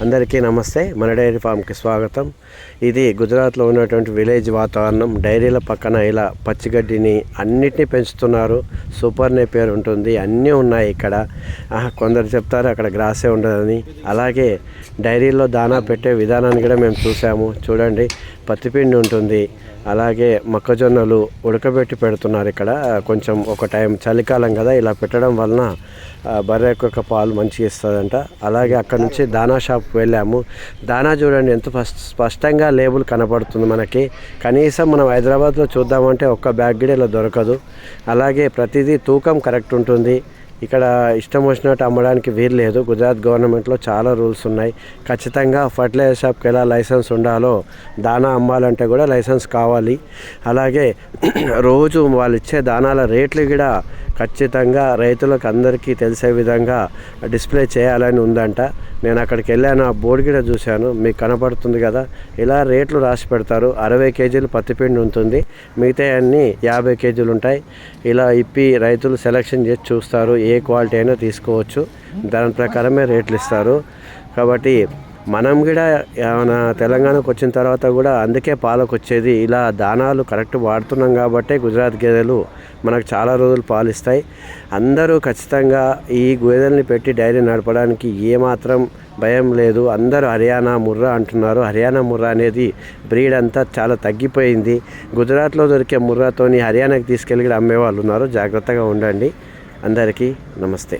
అందరికీ నమస్తే. మన డైరీ ఫామ్కి స్వాగతం. ఇది గుజరాత్లో ఉన్నటువంటి విలేజ్ వాతావరణం. డైరీల పక్కన ఇలా పచ్చిగడ్డిని అన్నిటినీ పెంచుతున్నారు. సూపర్ నేపియర్ ఉంటుంది, అన్నీ ఉన్నాయి ఇక్కడ. కొందరు చెప్తారు అక్కడ గ్రాసే ఉండదని. అలాగే డైరీలో దానా పెట్టే విధానాన్ని కూడా మేము చూసాము. చూడండి, పత్తిపిండి ఉంటుంది, అలాగే మొక్కజొన్నలు ఉడకబెట్టి పెడుతున్నారు ఇక్కడ. కొంచెం ఒక టైం చలికాలం కదా, ఇలా పెట్టడం వలన బర్రె యొక్క పాలు మంచిగా ఇస్తుందంట. అలాగే అక్కడ నుంచి దానా షాప్కి వెళ్ళాము. దానా చూడండి ఎంత స్పష్టంగా లేబుల్ కనపడుతుంది మనకి. కనీసం మనం హైదరాబాద్లో చూద్దామంటే ఒక్క బ్యాగ్ కూడా ఇలా దొరకదు. అలాగే ప్రతిదీ తూకం కరెక్ట్ ఉంటుంది. ఇక్కడ ఇష్టం వచ్చినట్టు అమ్మడానికి వీలు లేదు. గుజరాత్ గవర్నమెంట్లో చాలా రూల్స్ ఉన్నాయి. ఖచ్చితంగా ఫర్టిలైజర్ షాప్కి ఎలా లైసెన్స్ ఉండాలో దానా అమ్మాలంటే కూడా లైసెన్స్ కావాలి. అలాగే రోజు వాళ్ళు ఇచ్చే దానాల రేట్లు కూడా ఖచ్చితంగా రైతులకు అందరికీ తెలిసే విధంగా డిస్ప్లే చేయాలని ఉందంట. నేను అక్కడికి వెళ్ళాను, ఆ బోర్డు కూడా చూశాను, మీకు కనపడుతుంది కదా. ఇలా రేట్లు రాసి పెడతారు. 60 కేజీలు పత్తిపిండి ఉంటుంది, మిగతా అన్నీ 50 కేజీలు ఉంటాయి. ఇలా ఇప్పి రైతులు సెలెక్షన్ చేసి చూస్తారు, ఏ క్వాలిటీ అయినా తీసుకోవచ్చు. దాని ప్రకారమే రేట్లు ఇస్తారు. కాబట్టి మనం కూడా మన తెలంగాణకు వచ్చిన తర్వాత కూడా అందుకే పాలకు వచ్చేది. ఇలా దానాలు కరెక్ట్ వాడుతున్నాం కాబట్టే గుజరాత్ గేదెలు మనకు చాలా రోజులు పాలిస్తాయి. అందరూ ఖచ్చితంగా ఈ గేదెల్ని పెట్టి డైరీ నడపడానికి ఏమాత్రం భయం లేదు. అందరూ హర్యానా ముర్రా అంటున్నారు. హర్యానా ముర్రా అనేది బ్రీడ్ అంతా చాలా తగ్గిపోయింది. గుజరాత్లో దొరికే ముర్రాతోని హర్యానాకి తీసుకెళ్ళి అమ్మేవాళ్ళు ఉన్నారు. జాగ్రత్తగా ఉండండి. అందరికీ నమస్తే.